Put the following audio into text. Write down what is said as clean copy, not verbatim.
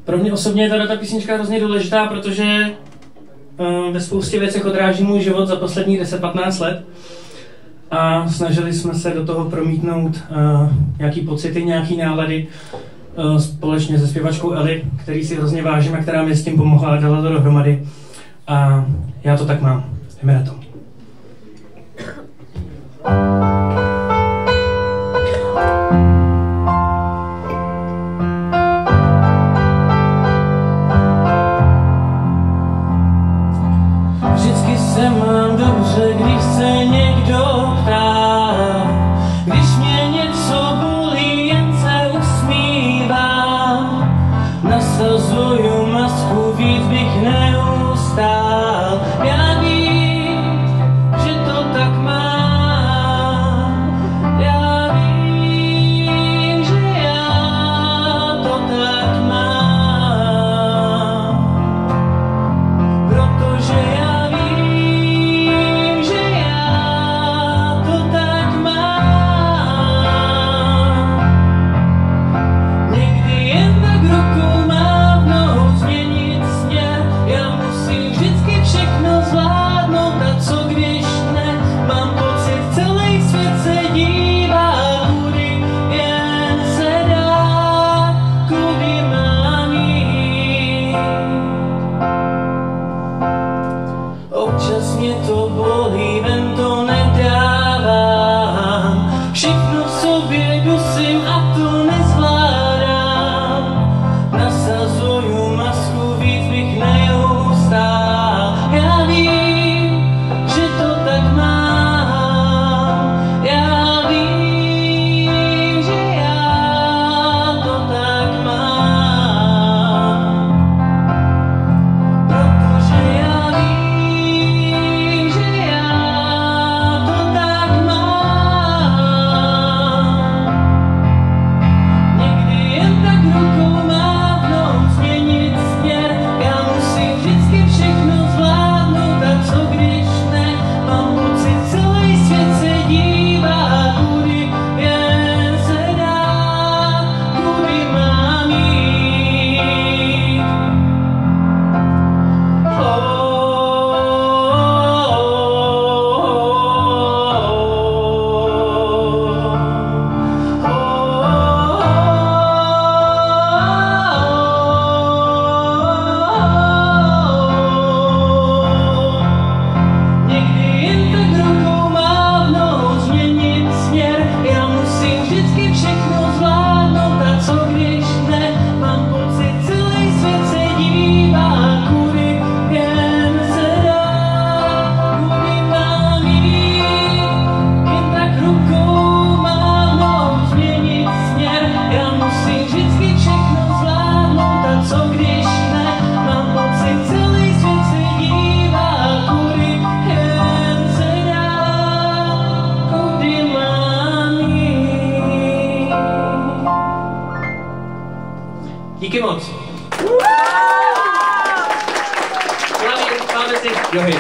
Pro mě osobně je ta písnička hrozně důležitá, protože ve spoustě věcech odráží můj život za posledních 10-15 let. A snažili jsme se do toho promítnout nějaký pocity, nějaký nálady společně se zpěvačkou Eli, který si hrozně vážím a která mi s tím pomohla a dala to dohromady. A já to tak mám. Jdeme na to. Vždycky se mám dobře, když se někdo ptá, když mě něco bolí, jen se usmívám. Nasazuju masku, víc bych neustál. Já vím, že to tak mám. Já vím, že já to tak mám. Protože já vím, že já to tak mám. Někdy jen tak rukou mávnout, změnit směr. Já musím vždycky všechno zvládnout, a co když ne? Mám pocit, celý svět se dívá, kudy jen se dá, kudy mám jít. Občas mě to bolí, ven to nedávám. Všechno v sobě dusím a to nezvládám. Nasazuju masku, víc bych neustál. Já vím, že to tak mám. Já vím, že já to tak mám. Protože já vím, že já to tak mám. Někdy jen tak rukou mávnout, změnit směr. Já musím vždycky všechno zvládnout, a co když ne? Mám pocit, celý svět se dívá, kudy jen se dá, kudy mám jít. Někdy jen tak rukou mávnout, změnit směr. Já musím vždycky všechno zvládnout, a co když ne? Mám pocit, celý svět se dívá, kudy jen se dá, kudy mám jít. Jen tak rukou mávnout, změnit směr. Já musím vždycky všechno zvládnout, a co když ne? Mám pocit, celý svět se dívá, kudy jen se dá, kudy mám jít. Díky moc. Máme si, Johy.